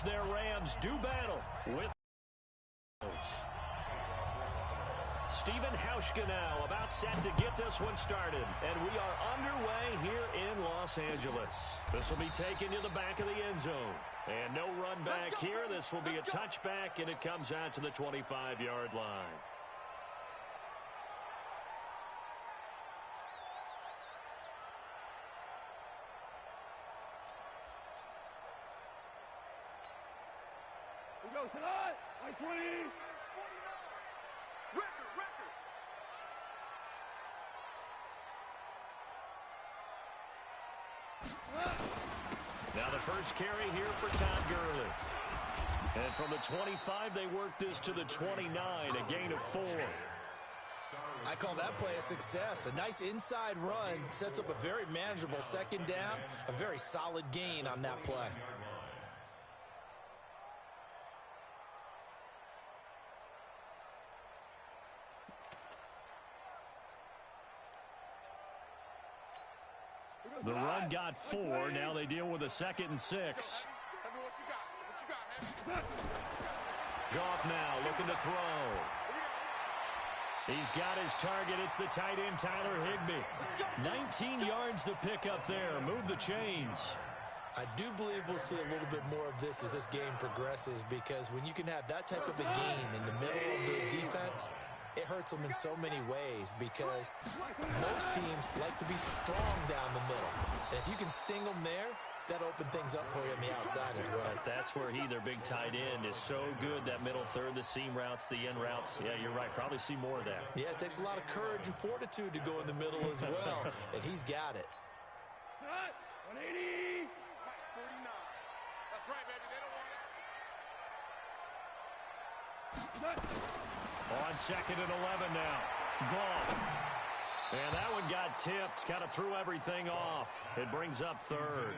their Rams do battle with Stephen Hauschka now about set to get this one started. And we are underway here in Los Angeles. This will be taken to the back of the end zone. And no run back here. This will be a touchback, and it comes out to the 25-yard line. We go tonight. 20. Now the first carry here for Todd Gurley. And from the 25, they work this to the 29, a gain of 4. I call that play a success. A nice inside run sets up a very manageable second down, a very solid gain on that play. The run got 4. Now they deal with a 2nd and 6. Goff now looking to throw. He's got his target. It's the tight end, Tyler Higbee. 19 yards to pick up there. Move the chains. I do believe we'll see a little bit more of this as this game progresses, because when you can have that type of a game in the middle of the defense, it hurts them in so many ways, because most teams like to be strong down the middle. And if you can sting them there, that opens things up for you on the outside as well. That's where their big tight end, is so good. That middle third, the seam routes, the end routes. Yeah, you're right. Probably see more of that. Yeah, it takes a lot of courage and fortitude to go in the middle as well, and he's got it. 180. 49. That's right, baby. They don't want it. On 2nd and 11 now. Goff. And that one got tipped. Kind of threw everything off. It brings up 3rd.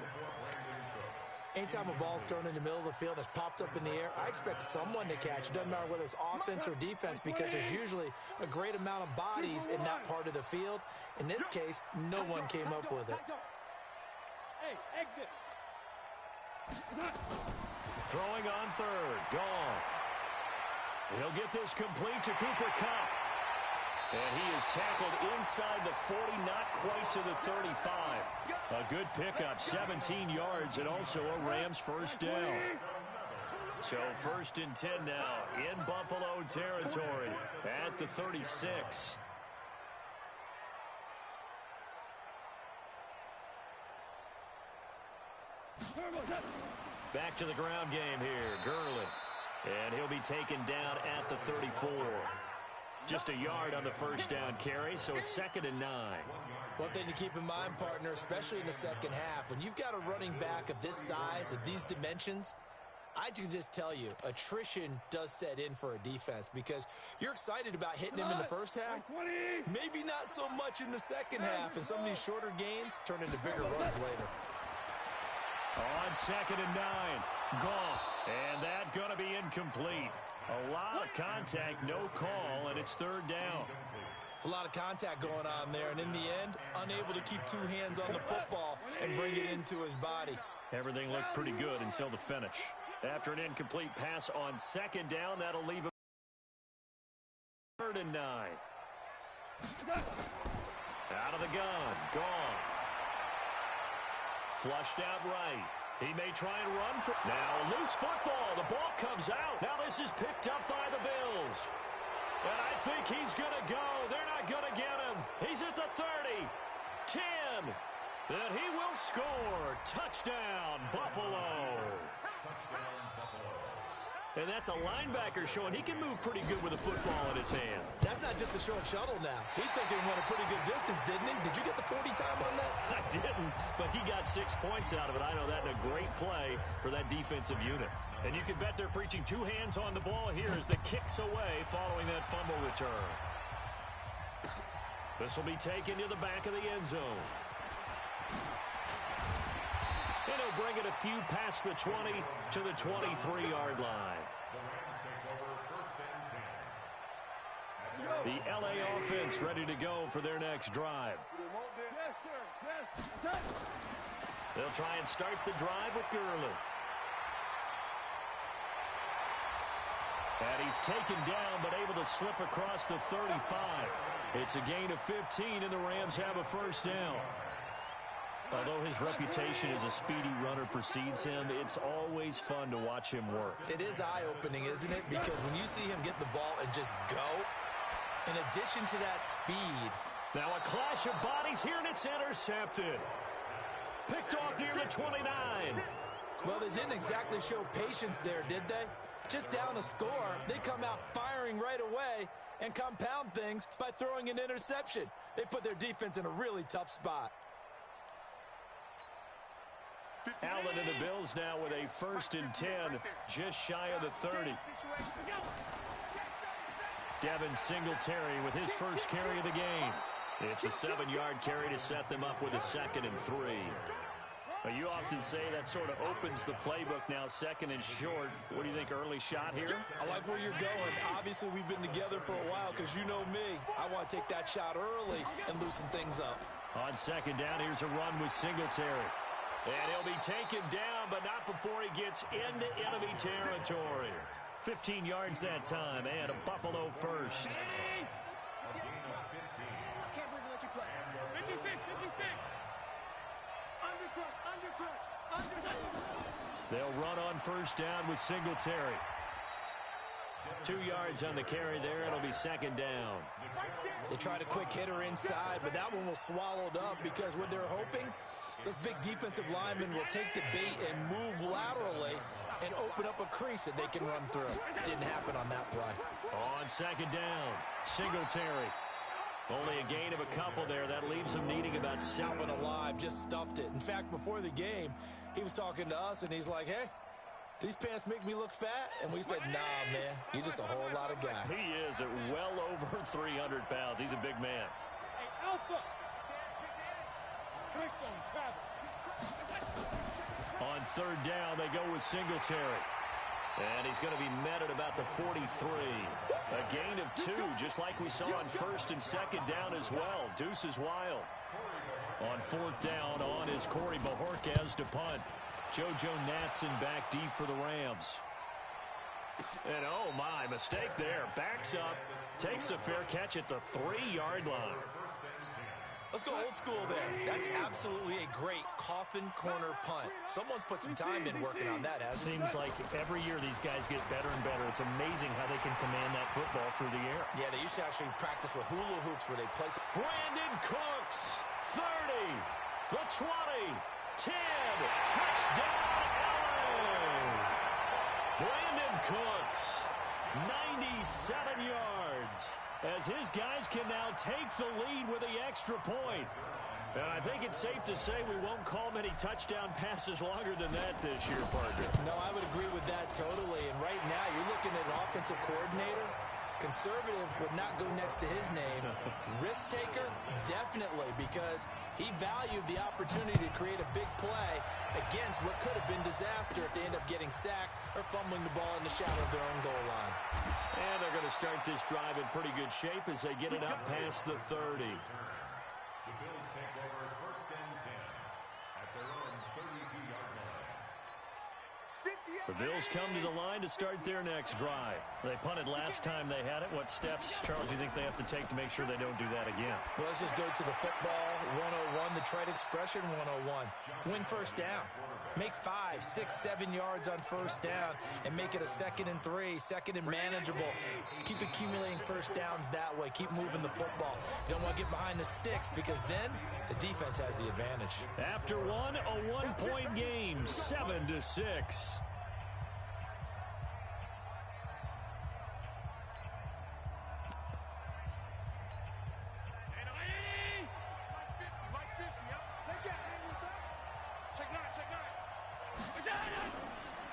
Anytime a ball's thrown in the middle of the field that's popped up in the air, I expect someone to catch. It doesn't matter whether it's offense or defense, because there's usually a great amount of bodies in that part of the field. In this case, no one came up with it. Hey, exit. Throwing on 3rd. Goff. He'll get this complete to Cooper Kupp. And he is tackled inside the 40, not quite to the 35. A good pickup, 17 yards, and also a Rams first down. So 1st and 10 now in Buffalo territory at the 36. Back to the ground game here, Gurley. And he'll be taken down at the 34. Just a yard on the first down carry, so it's 2nd and 9. One thing to keep in mind, partner, especially in the second half, when you've got a running back of this size, of these dimensions, I can just tell you, attrition does set in for a defense, because you're excited about hitting him in the first half. Maybe not so much in the second half, and some of these shorter gains turn into bigger runs later. On 2nd and 9, Goff, and that going to be incomplete. A lot of contact, no call, and it's 3rd down. It's a lot of contact going on there, and in the end, unable to keep 2 hands on the football and bring it into his body. Everything looked pretty good until the finish. After an incomplete pass on 2nd down, that'll leave him 3rd and 9. Out of the gun, Goff. Flushed out right. He may try and run for... Now, loose football. The ball comes out. Now this is picked up by the Bills. And I think he's going to go. They're not going to get him. He's at the 30. 10. And he will score. Touchdown, Buffalo. And that's a linebacker showing he can move pretty good with a football in his hand. That's not just a short shuttle now. He took it and went a pretty good distance, didn't he? Did you get the 40 time on that? I didn't, but he got 6 points out of it. I know that in a great play for that defensive unit. And you can bet they're preaching 2 hands on the ball here as the kicks away following that fumble return. This will be taken to the back of the end zone. And he'll bring it a few past the 20 to the 23-yard line. The LA offense ready to go for their next drive. They'll try and start the drive with Gurley. And he's taken down, but able to slip across the 35. It's a gain of 15, and the Rams have a first down. Although his reputation as a speedy runner precedes him, it's always fun to watch him work. It is eye-opening, isn't it? Because when you see him get the ball and just go, in addition to that speed. Now a clash of bodies here, and it's intercepted. Picked off near the 29. Well, they didn't exactly show patience there, did they? Just down a score, they come out firing right away and compound things by throwing an interception. They put their defense in a really tough spot. Allen and the Bills now with a 1st and 10, just shy of the 30. Devin Singletary with his first carry of the game. It's a 7-yard carry to set them up with a 2nd and 3. Now, you often say that sort of opens the playbook now, 2nd and short. What do you think, early shot here? I like where you're going. Obviously, we've been together for a while because you know me. I want to take that shot early and loosen things up. On 2nd down, here's a run with Singletary. And he'll be taken down, but not before he gets into enemy territory. 15 yards that time, and a Buffalo first. I can't believe they let you play. 56, 56. Undercut. They'll run on 1st down with Singletary. 2 yards on the carry there. It'll be 2nd down. They tried a quick hitter inside, but that one was swallowed up because what they're hoping, those big defensive linemen will take the bait and move laterally and open up a crease that they can run through. Didn't happen on that play. On 2nd down, Singletary. Only a gain of a couple there. That leaves him needing about 7. Alvin alive, just stuffed it. In fact, before the game, he was talking to us, and he's like, hey, these pants make me look fat? And we said, nah, man, you're just a whole lot of guy. He is at well over 300 pounds. He's a big man. Hey, Alpha. Christian travel. On 3rd down, they go with Singletary. And he's going to be met at about the 43. A gain of 2, just like we saw on 1st and 2nd down as well. Deuce is wild. On 4th down, on is Corey Bojorquez to punt. JoJo Natson back deep for the Rams. And oh my, mistake there. Backs up, takes a fair catch at the 3-yard line. Let's go old school there. That's absolutely a great coffin corner punt. Someone's put some time in working on that, hasn't it? Seems like every year these guys get better and better. It's amazing how they can command that football through the air. Yeah, they used to actually practice with hula hoops where they place it. Brandon Cooks, 30, the 20, 10, touchdown, LA! Brandon Cooks, 97 yards. As his guys can now take the lead with the extra point. And I think it's safe to say we won't call many touchdown passes longer than that this year, partner. No, I would agree with that totally. And right now, you're looking at an offensive coordinator. Conservative would not go next to his name. Risk taker, definitely, because he valued the opportunity to create a big play against what could have been disaster if they end up getting sacked or fumbling the ball in the shadow of their own goal line. And they're going to start this drive in pretty good shape as they get it up past the 30. The Bills take over 1st and 10 at their own 32-yard line. The Bills come to the line to start their next drive. They punted last time they had it. What steps, Charles, do you think they have to take to make sure they don't do that again? Well, let's just go to the football 101, the trade expression 101. Win 1st down. Make 5, 6, 7 yards on 1st down and make it a 2nd and 3, 2nd and manageable. Keep accumulating 1st downs that way. Keep moving the football. You don't want to get behind the sticks because then the defense has the advantage. After one, a 1-point game, 7-6.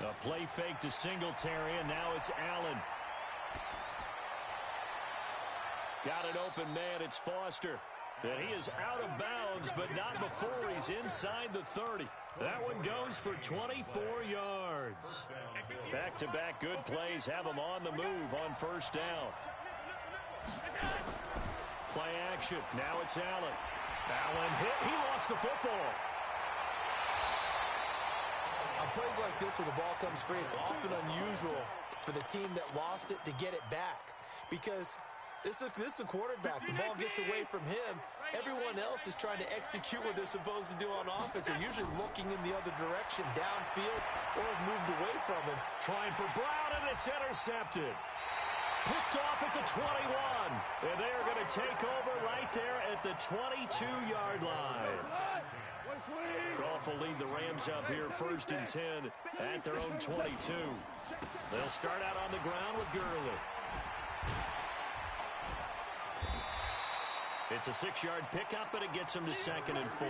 A play fake to Singletary, and now it's Allen. Got an open man, it's Foster. And he is out of bounds, but not before he's inside the 30. That one goes for 24 yards. Back-to-back good plays have him on the move on 1st down. Play action, now it's Allen. Allen hit, he lost the football. On plays like this where the ball comes free, it's often unusual for the team that lost it to get it back. Because this is the quarterback. The ball gets away from him. Everyone else is trying to execute what they're supposed to do on offense. They're usually looking in the other direction, downfield, or have moved away from him. Trying for Brown, and it's intercepted. Picked off at the 21. And they are going to take over right there at the 22-yard line. Goff will lead the Rams up here 1st and 10 at their own 22. They'll start out on the ground with Gurley. It's a 6-yard pickup, and it gets them to 2nd and 4.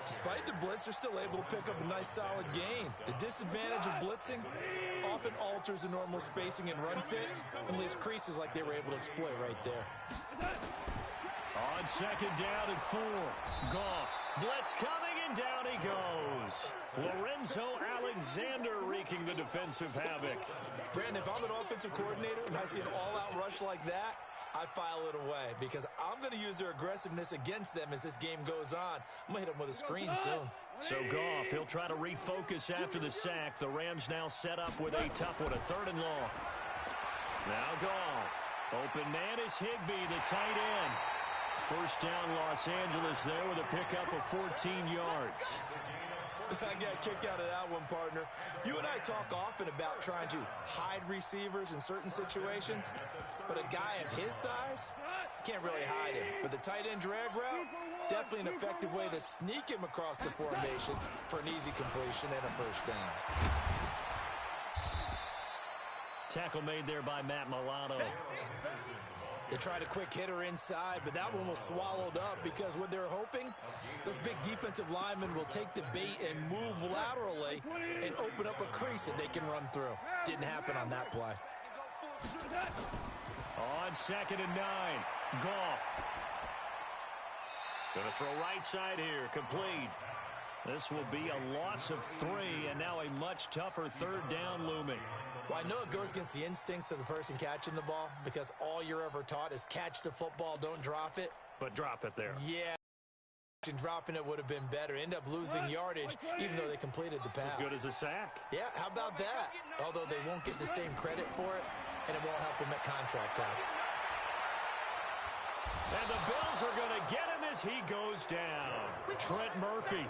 Despite the blitz, they're still able to pick up a nice, solid gain. The disadvantage of blitzing often alters the normal spacing and run fits and leaves creases like they were able to exploit right there. On 2nd down and 4. Goff. Blitz coming, and down he goes. Lorenzo Alexander wreaking the defensive havoc. Brandon, if I'm an offensive coordinator and I see an all-out rush like that, I file it away because I'm going to use their aggressiveness against them as this game goes on. I'm going to hit them with a screen soon. So Goff, he'll try to refocus after the sack. The Rams now set up with a tough one, a 3rd and long. Now Goff. Open man is Higbee, the tight end. 1st down Los Angeles there with a pickup of 14 yards. I got a kick out of that one, partner. You and I talk often about trying to hide receivers in certain situations, but a guy of his size can't really hide him. But the tight end drag route, definitely an effective way to sneak him across the formation for an easy completion and a 1st down. Tackle made there by Matt Milano. They tried a quick hitter inside, but that one was swallowed up because what they're hoping, those big defensive linemen will take the bait and move laterally and open up a crease that they can run through. Didn't happen on that play. On 2nd and 9, Goff. Going to throw right side here, complete. This will be a loss of 3, and now a much tougher 3rd down looming. Well, I know it goes against the instincts of the person catching the ball because all you're ever taught is catch the football, don't drop it. But drop it there. Yeah, and dropping it would have been better. End up losing yardage even though they completed the pass. As good as a sack. Yeah, how about that? Although they won't get the same credit for it, and it won't help them at contract time. And the Bills are going to get him as he goes down. Trent Murphy.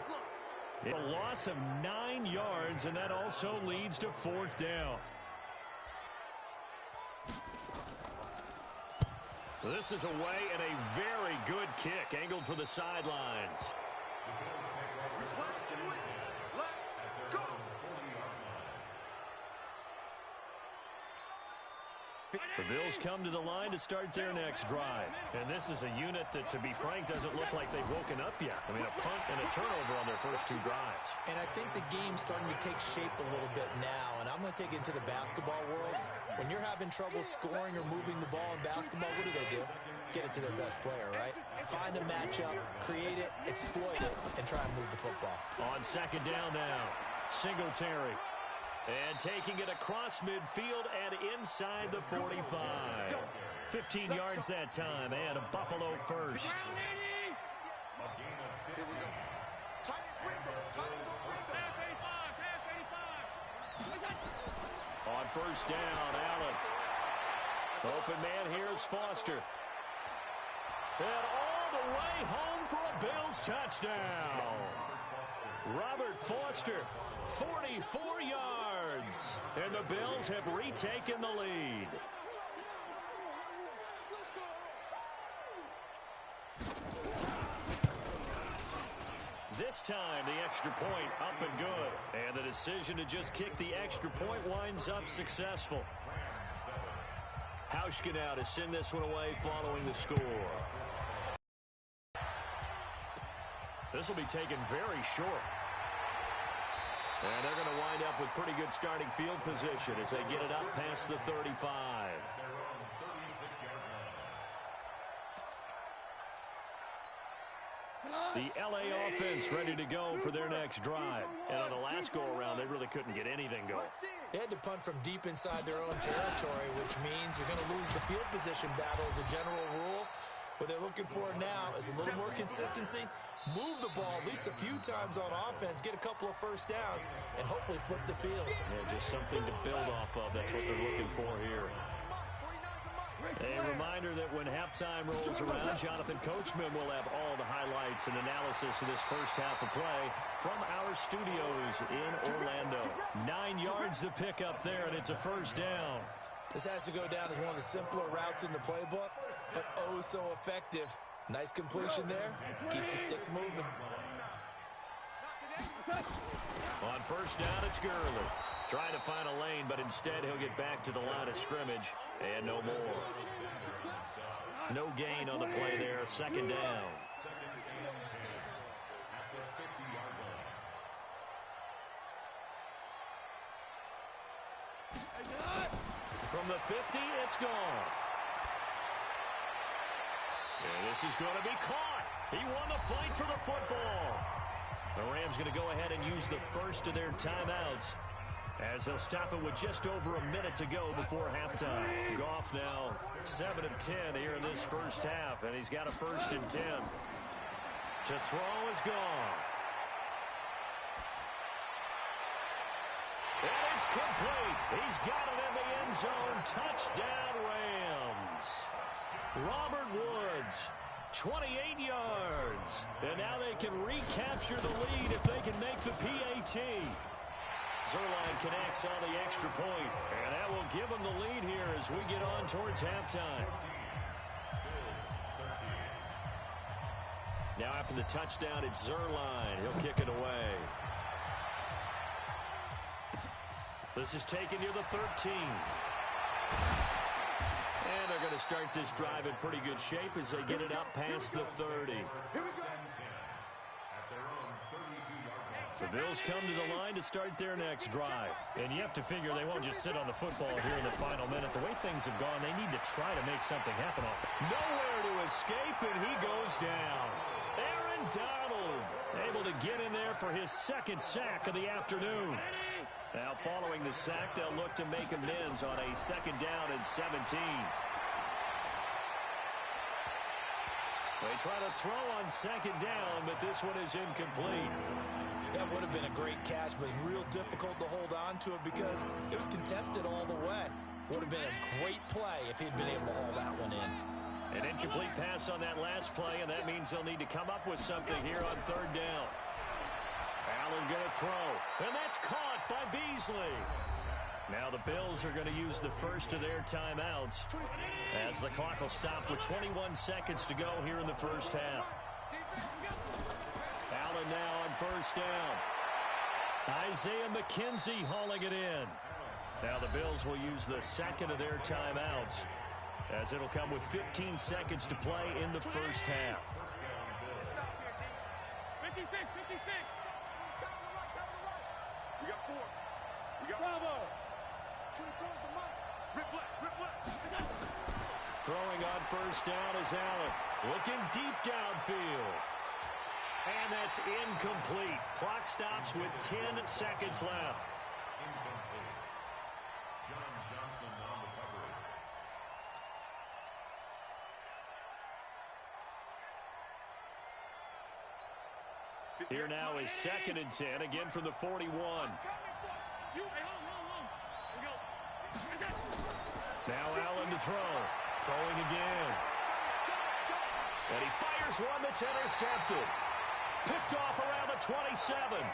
A loss of 9 yards, and that also leads to 4th down. This is away and a very good kick, angled for the sidelines. The Bills come to the line to start their next drive. And this is a unit that, to be frank, doesn't look like they've woken up yet. I mean, a punt and a turnover on their first 2 drives. And I think the game's starting to take shape a little bit now. And I'm going to take it into the basketball world. When you're having trouble scoring or moving the ball in basketball, what do? Get it to their best player, right? Find a matchup, create it, exploit it, and try and move the football. On 2nd down now, Singletary. And taking it across midfield and inside the 45. 15 yards that time, and a Buffalo first. On 1st down, Allen. Open man, here's Foster. And all the way home for a Bills touchdown. Robert Foster, 44 yards. And the Bills have retaken the lead. This time, the extra point up and good. And the decision to just kick the extra point winds up successful. Hauschka now to send this one away following the score. This will be taken very short. And they're going to wind up with pretty good starting field position as they get it up past the 35. The LA offense ready to go for their next drive. And on the last go-around, they really couldn't get anything going. They had to punt from deep inside their own territory, which means you're going to lose the field position battle as a general rule, What they're looking for now is a little more consistency, move the ball at least a few times on offense, get a couple of first downs, and hopefully flip the field. Yeah, just something to build off of. That's what they're looking for here. A reminder that when halftime rolls around, Jonathan Coachman will have all the highlights and analysis of this first half of play from our studios in Orlando. 9 yards to pick up there, and it's a first down. This has to go down as one of the simpler routes in the playbook, but oh so effective. Nice completion there. Keeps the sticks moving. On first down, it's Gurley. Trying to find a lane, but instead he'll get back to the line of scrimmage. And no more. No gain on the play there. Second down. From the 50, it's Goff. And this is going to be caught. He won the fight for the football. The Rams going to go ahead and use the first of their timeouts, as they'll stop it with just over a minute to go before halftime. Goff now 7 of 10 here in this first half, and he's got a 1st and 10. To throw is Goff. And it's complete. He's got it in the end zone. Touchdown, Rams. Robert Woods, 28 yards. And now they can recapture the lead if they can make the PAT. Zuerlein connects on the extra point, and that will give them the lead here as we get on towards halftime. Now after the touchdown, it's Zuerlein. He'll kick it away. This is taken near the 13. And they're going to start this drive in pretty good shape as they get it up past the 30. The Bills come to the line to start their next drive. And you have to figure they won't just sit on the football here in the final minute. The way things have gone, they need to try to make something happen off it. Nowhere to escape, and he goes down. Aaron Donald able to get in there for his 2nd sack of the afternoon. Now following the sack, they'll look to make amends on a 2nd down and 17. They try to throw on 2nd down, but this one is incomplete. That would have been a great catch, but real difficult to hold on to it because it was contested all the way. Would have been a great play if he'd been able to haul that one in. An incomplete pass on that last play, and that means they'll need to come up with something here on 3rd down. Allen going to throw, and that's caught by Beasley. Now the Bills are going to use the first of their timeouts as the clock will stop with 21 seconds to go here in the first half. Allen now on 1st down. Isaiah McKenzie hauling it in. Now the Bills will use the 2nd of their timeouts as it'll come with 15 seconds to play in the first half. 56, 56. We got 4. We got Bravo. Rip left. Throwing on 1st down is Allen. Looking deep downfield. And that's incomplete. Clock stops with 10 seconds left. John Johnson on the coverage. Here now is 2nd and 10, again from the 41. Now Allen to throw. Throwing again. And he fires one that's intercepted. Picked off around the 27.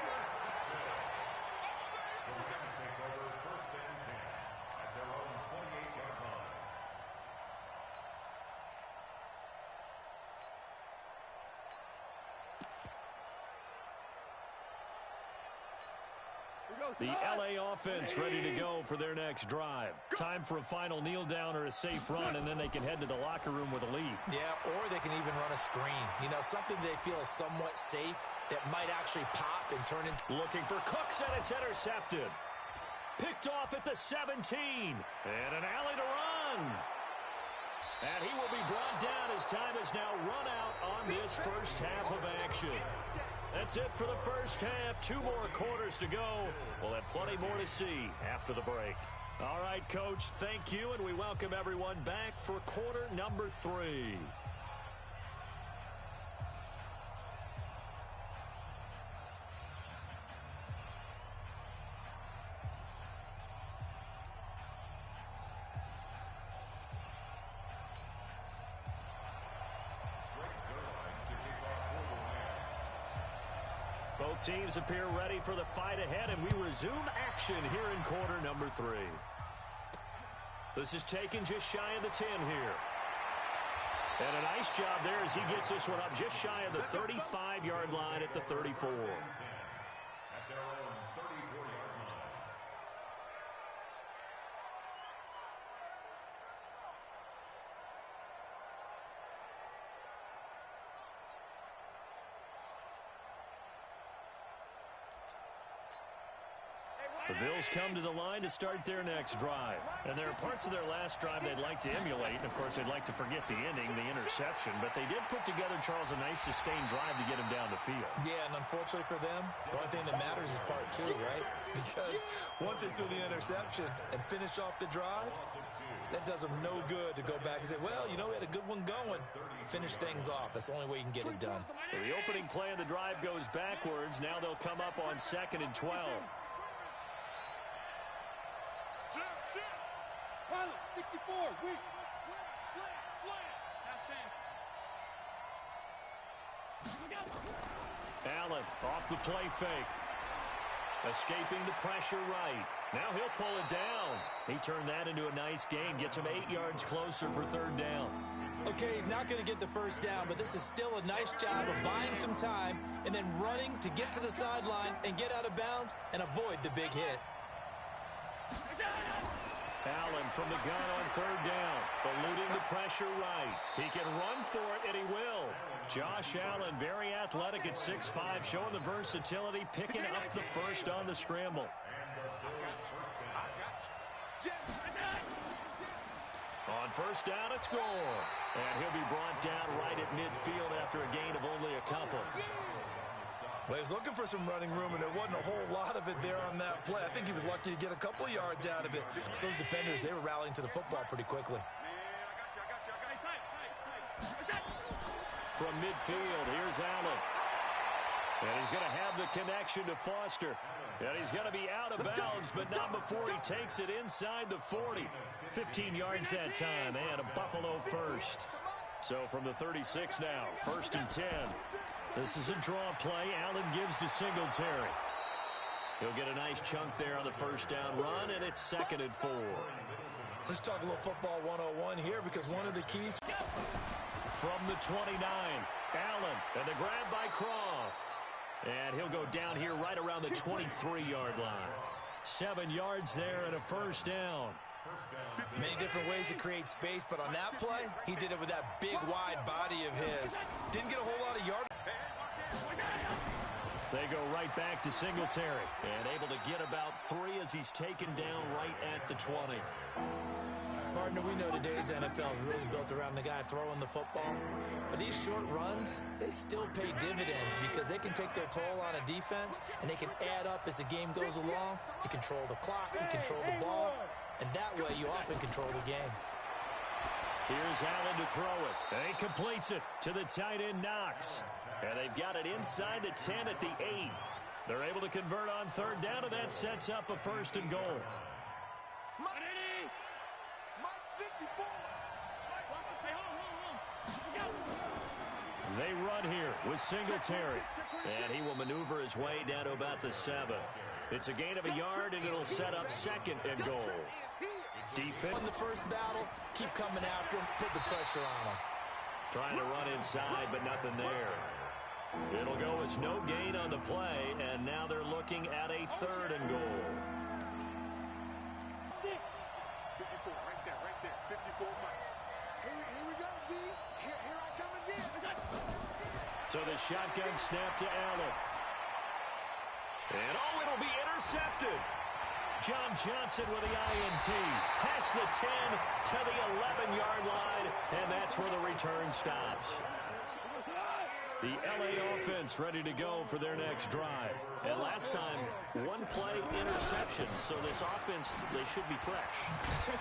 The L.A. offense ready to go for their next drive. Time for a final kneel down or a safe run, and then they can head to the locker room with a lead. Yeah, or they can even run a screen. You know, something they feel is somewhat safe that might actually pop and turn into... Looking for Cooks, and it's intercepted. Picked off at the 17. And an alley to run. And he will be brought down as time has now run out on this first half of action. That's it for the first half. 2 more quarters to go. We'll have plenty more to see after the break. All right, Coach, thank you, and we welcome everyone back for quarter number 3. Teams appear ready for the fight ahead, and we resume action here in quarter number 3. This is taken just shy of the 10 here. And a nice job there as he gets this one up just shy of the 35-yard line at the 34. At their own 34-yard line. The Bills come to the line to start their next drive. And there are parts of their last drive they'd like to emulate. And, of course, they'd like to forget the ending, the interception. But they did put together, Charles, a nice sustained drive to get him down the field. Yeah, and unfortunately for them, the only thing that matters is part 2, right? Because once they threw the interception and finished off the drive, that does them no good to go back and say, well, you know, we had a good one going. Finish things off. That's the only way you can get it done. So the opening play of the drive goes backwards. Now they'll come up on 2nd and 12. Pilot, 64, weak. Slant. Allen off the play fake. Escaping the pressure right. Now he'll pull it down. He turned that into a nice gain. Gets him 8 yards closer for 3rd down. Okay, he's not going to get the first down, but this is still a nice job of buying some time and then running to get to the sideline and get out of bounds and avoid the big hit. Allen from the gun on 3rd down, eluding the pressure right. He can run for it, and he will. Josh Allen, very athletic at 6'5", showing the versatility, picking up the first on the scramble. On 1st down, it's Gore. And he'll be brought down right at midfield after a gain of only a couple. Well, he was looking for some running room, and there wasn't a whole lot of it there on that play. I think he was lucky to get a couple of yards out of it. So those defenders, they were rallying to the football pretty quickly. From midfield, here's Allen. And he's going to have the connection to Foster. And he's going to be out of bounds, but not before he takes it inside the 40. 15 yards that time, and a Buffalo first. So from the 36 now, 1st and 10. This is a draw play. Allen gives to Singletary. He'll get a nice chunk there on the 1st down run, and it's 2nd and 4. Let's talk a little football 101 here, because one of the keys... From the 29, Allen, and the grab by Croft. And he'll go down here right around the 23-yard line. 7 yards there and a 1st down. Many different ways to create space, but on that play, he did it with that big, wide body of his. Didn't get a whole lot of yards. They go right back to Singletary. And able to get about 3 as he's taken down right at the 20. Partner, we know today's NFL is really built around the guy throwing the football. But these short runs, they still pay dividends because they can take their toll on a defense, and they can add up as the game goes along. You control the clock, you control the ball, and that way you often control the game. Here's Allen to throw it. And he completes it to the tight end, Knox. And they've got it inside the 10 at the 8. They're able to convert on 3rd down, and that sets up a 1st and goal. They run here with Singletary. And he will maneuver his way down to about the 7. It's a gain of a yard, and it'll set up 2nd and goal. Defense. In the first battle, keep coming after him, put the pressure on him. Trying to run inside, but nothing there. It'll go as no gain on the play, and now they're looking at a 3rd and goal. 54, right there. 54, Mike. Here we go, D. Here I come again. So the shotgun snap to Allen. And it'll be intercepted. John Johnson with the INT. Past the 10 to the 11-yard line, and that's where the return stops. The LA offense ready to go for their next drive. And last time, 1 play interception. So this offense, they should be fresh.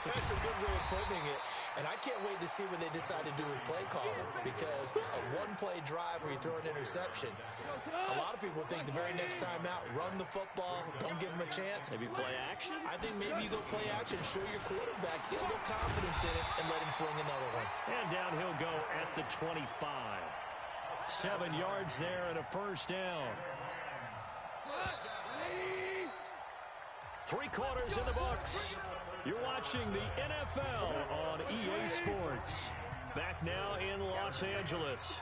That's a good way of putting it. And I can't wait to see what they decide to do with play calling, because a 1-play drive where you throw an interception, a lot of people think the very next time out, run the football, don't give them a chance. Maybe play action? I think maybe you go play action, show your quarterback, get a little confidence in it, and let him fling another one. And down he'll go at the 25. 7 yards there and a 1st down. Three quarters in the books. You're watching the NFL on EA Sports. Back now in Los Angeles.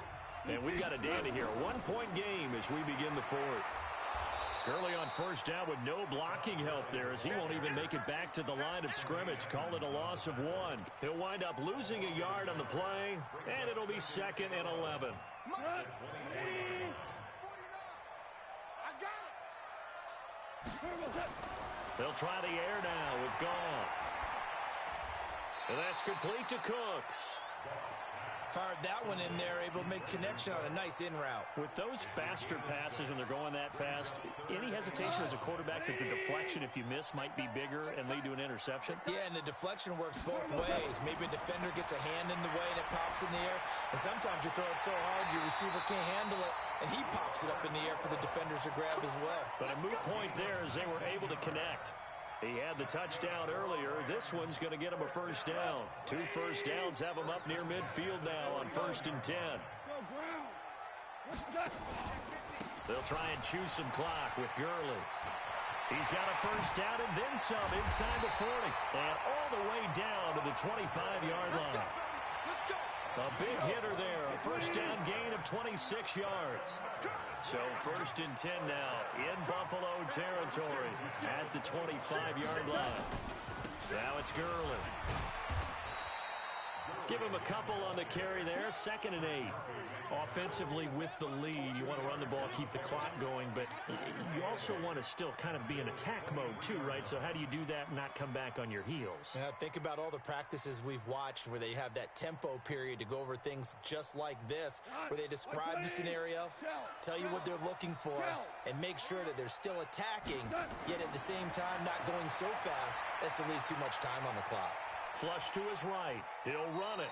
And we've got a dandy here. A one-point game as we begin the fourth. Gurley on first down with no blocking help there as he won't even make it back to the line of scrimmage. Call it a loss of 1. He'll wind up losing a yard on the play, and it'll be 2nd and 11. They'll try the air now with Goff. And that's complete to Cooks. Fired that one in there, able to make connection on a nice in route. With those faster passes and they're going that fast, any hesitation as a quarterback that the deflection, if you miss, might be bigger and lead to an interception? Yeah, and the deflection works both ways. Maybe a defender gets a hand in the way and it pops in the air. And sometimes you throw it so hard your receiver can't handle it, and he pops it up in the air for the defenders to grab as well. But a moot point there as they were able to connect. He had the touchdown earlier. This one's going to get him a first down. 2 first downs have him up near midfield now on 1st and 10. They'll try and chew some clock with Gurley. He's got a first down and then some inside the 40. And all the way down to the 25-yard line. A big hitter there. A first down gain of 26 yards. So 1st and 10 now in Buffalo territory at the 25-yard line. Now it's Gurley. Give him a couple on the carry there. 2nd and 8. Offensively with the lead, you want to run the ball, keep the clock going, but you also want to still kind of be in attack mode too, right? So how do you do that and not come back on your heels? Yeah, think about all the practices we've watched where they have that tempo period to go over things just like this, where they describe the scenario, tell you what they're looking for, and make sure that they're still attacking, yet at the same time not going so fast as to leave too much time on the clock. Flush to his right. He'll run it.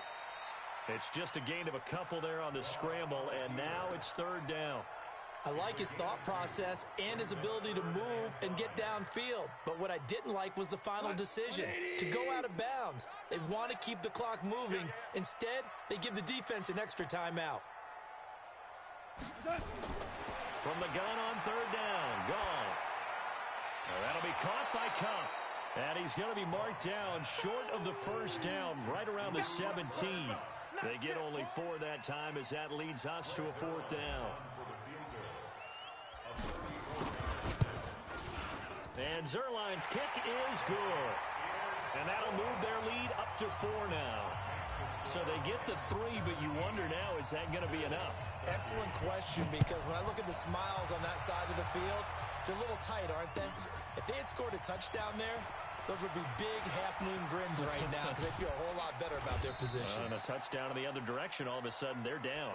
It's just a gain of a couple there on the scramble, and now it's 3rd down. I like his thought process and his ability to move and get downfield. But what I didn't like was the final decision, to go out of bounds. They want to keep the clock moving. Instead, they give the defense an extra timeout. From the gun on 3rd down, Goff. Now that'll be caught by Kupp. And he's going to be marked down short of the first down, right around the 17. They get only 4 that time as that leads us to a 4th down. And Zuerlein's kick is good. And that'll move their lead up to 4 now. So they get the 3, but you wonder now, is that going to be enough? Excellent question, because when I look at the smiles on that side of the field, they're a little tight, aren't they? If they had scored a touchdown there, those would be big half-moon grins right now because they feel a whole lot better about their position. And a touchdown in the other direction, all of a sudden they're down.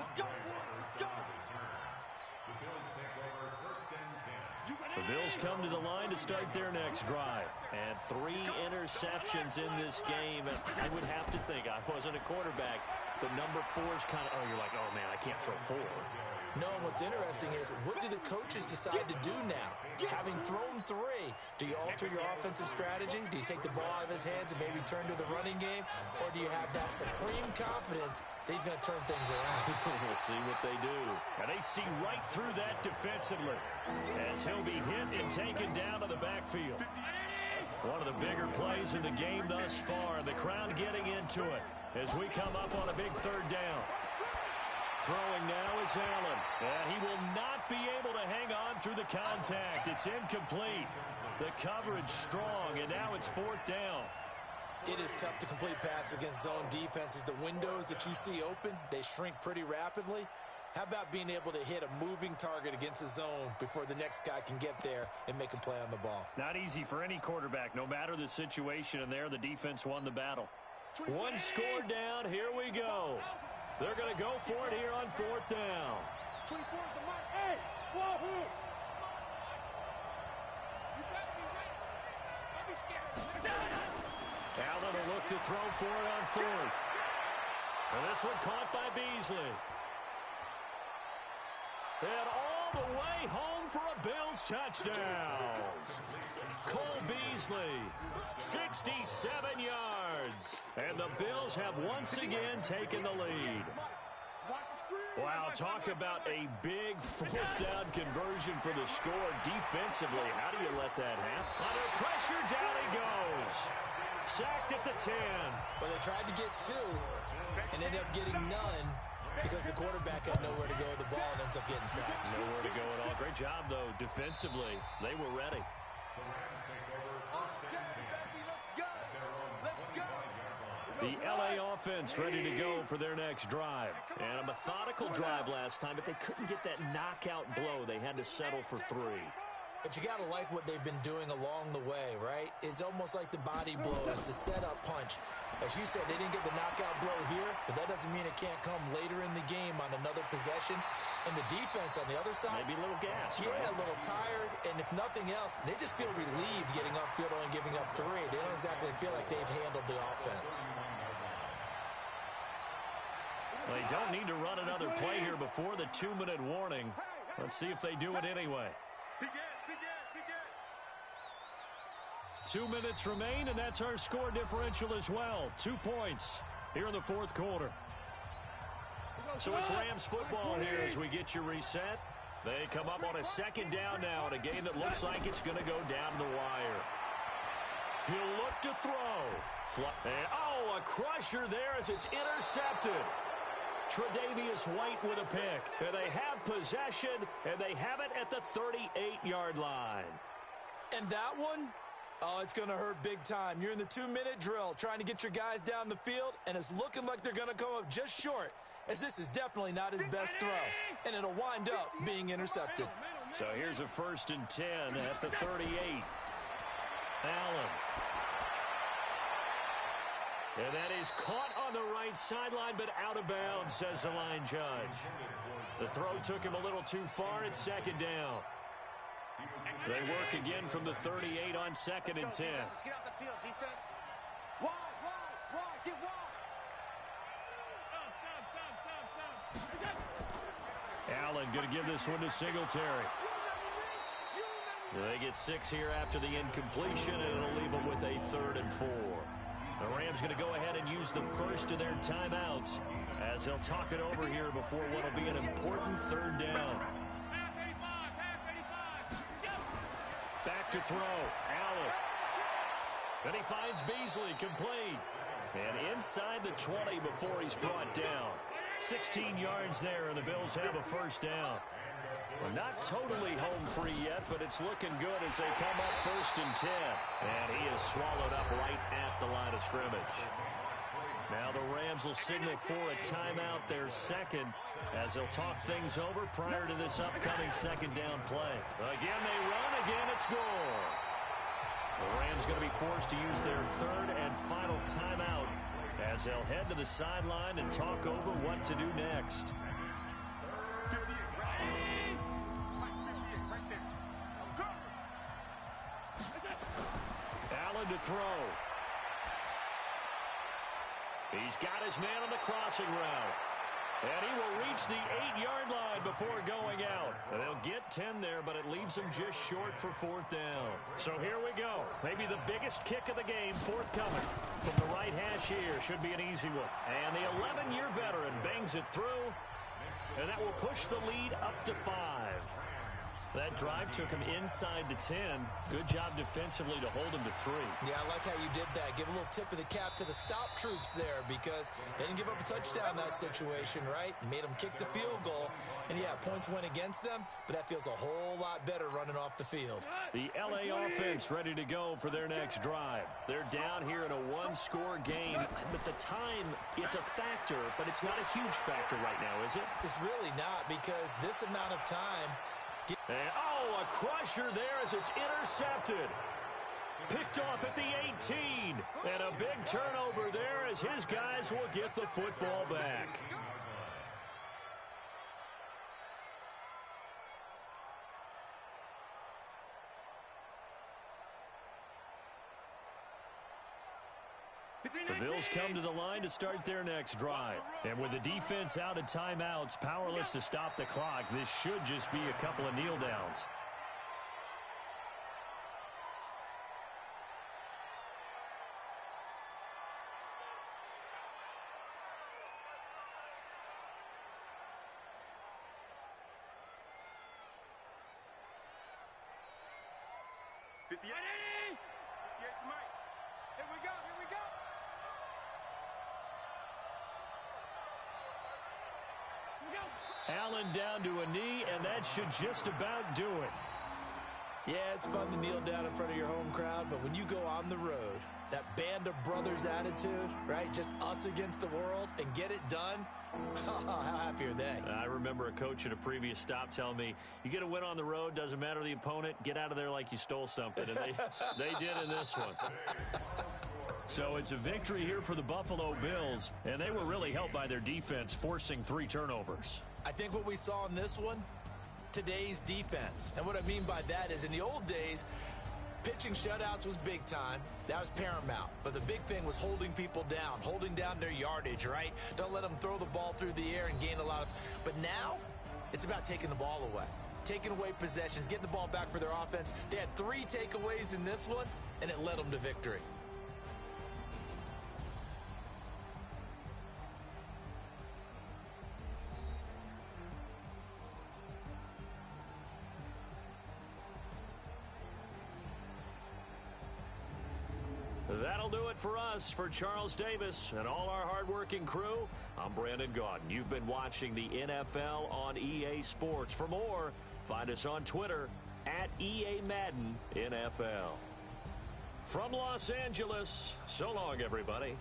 The Bills come to the line to start their next drive. And 3 interceptions in this game. And I would have to think, I wasn't a quarterback, but number 4 is kind of, you're like, oh man, I can't throw 4. No, what's interesting is, what do the coaches decide to do now? Having thrown 3, do you alter your offensive strategy? Do you take the ball out of his hands and maybe turn to the running game? Or do you have that supreme confidence that he's going to turn things around? We'll see what they do. And they see right through that defensively as he'll be hit and taken down to the backfield. One of the bigger plays in the game thus far. The crowd getting into it as we come up on a big 3rd down. Throwing now is Allen. And he will not be able to hang on through the contact. It's incomplete. The coverage strong, and now it's 4th down. It is tough to complete passes against zone defenses. The windows that you see open, they shrink pretty rapidly. How about being able to hit a moving target against a zone before the next guy can get there and make a play on the ball? Not easy for any quarterback, no matter the situation, and there the defense won the battle. 1 score down, here we go. They're going to go for it here on 4th down. 24 is the mark. Hey, wahoo! You better be ready. Don't be scared. Allen will look to throw for it on 4th. And this one caught by Beasley. And all the way home for a Bills touchdown. Cole Beasley, 67 yards. And the Bills have once again taken the lead. Watch the Wow, talk about a big fourth down conversion for the score. Defensively, how do you let that happen? Under pressure, down he goes. Sacked at the 10. Well, they tried to get 2 and ended up getting none because the quarterback had nowhere to go with the ball and ends up getting sacked. Nowhere to go at all. Great job, though, defensively. They were ready. The LA offense ready to go for their next drive. And a methodical drive last time, but they couldn't get that knockout blow. They had to settle for 3. But you got to like what they've been doing along the way, right? It's almost like the body blow as the setup punch. As you said, they didn't get the knockout blow here, but that doesn't mean it can't come later in the game on another possession. And the defense on the other side, maybe a little gas. Yeah, right? a little tired. And if nothing else, they just feel relieved getting upfield only giving up 3. They don't exactly feel like they've handled the offense. Well, they don't need to run another play here before the 2-minute warning. Let's see if they do it anyway. 2 minutes remain, and that's our score differential as well. 2 points here in the fourth quarter. So it's Rams football here as we get you reset. They come up on a second down now in a game that looks like it's going to go down the wire. He'll look to throw. And, a crusher there as it's intercepted. Tre'Davious White with a pick. And they have possession, and they have it at the 38-yard line. And that one? Oh, it's going to hurt big time. You're in the 2-minute drill trying to get your guys down the field, and it's looking like they're going to come up just short, as this is definitely not his best throw, and it'll wind up being intercepted. So here's a 1st and 10 at the 38. Allen. And that is caught on the right sideline, but out of bounds, says the line judge. The throw took him a little too far. It's 2nd down. They work again from the 38 on 2nd and 10. Get out the field, defense. Wide, get wide. Allen going to give this one to Singletary. They get 6 here after the incompletion, and it'll leave them with a 3rd and 4. The Rams going to go ahead and use the first of their timeouts as they'll talk it over here before what will be an important 3rd down. Back to throw. Allen. Then he finds Beasley complete. And inside the 20 before he's brought down. 16 yards there, and the Bills have a 1st down. Well, not totally home free yet, but it's looking good as they come up 1st and 10. And he is swallowed up right at the line of scrimmage. Now the Rams will signal for a timeout, their 2nd, as they'll talk things over prior to this upcoming 2nd down play. Again, they run. Again, it's goal. The Rams going to be forced to use their 3rd and final timeout as they'll head to the sideline and talk over what to do next. Allen to throw. He's got his man on the crossing route. And he will reach the 8-yard line before going out. And they'll get 10 there, but it leaves them just short for 4th down. So here we go. Maybe the biggest kick of the game forthcoming from the right hash here. Should be an easy one. And the 11-year veteran bangs it through. And that will push the lead up to 5. That drive took him inside the 10. Good job defensively to hold him to 3. Yeah, I like how you did that. Give a little tip of the cap to the stop troops there because they didn't give up a touchdown in that situation, right? Made them kick the field goal. And, yeah, points went against them, but that feels a whole lot better running off the field. The L.A. offense ready to go for their next drive. They're down here in a 1-score game, but the time, it's a factor, but it's not a huge factor right now, is it? It's really not because this amount of time – and, a crusher there as it's intercepted. Picked off at the 18. And a big turnover there as his guys will get the football back. The Bills come to the line to start their next drive. And with the defense out of timeouts, powerless to stop the clock, this should just be a couple of kneel downs. 58. 58 to Mike. Here we go. Here we go. Here we go. Allen down to a knee, and that should just about do it. Yeah, it's fun to kneel down in front of your home crowd, but when you go on the road, that band of brothers attitude, right? Just us against the world and get it done. How happy are they? I remember a coach at a previous stop telling me, you get a win on the road, doesn't matter the opponent, get out of there like you stole something. And they did in this one. So it's a victory here for the Buffalo Bills, and they were really helped by their defense, forcing 3 turnovers. I think what we saw in this one, today's defense. And what I mean by that is in the old days, pitching shutouts was big time. That was paramount. But the big thing was holding people down, holding down their yardage, right? Don't let them throw the ball through the air and gain a lot of... But now, it's about taking the ball away. Taking away possessions, getting the ball back for their offense. They had 3 takeaways in this one, and it led them to victory. That'll do it for us. For Charles Davis and all our hardworking crew, I'm Brandon Gaudin. You've been watching the NFL on EA Sports. For more, find us on Twitter at EA Madden NFL. From Los Angeles, so long, everybody.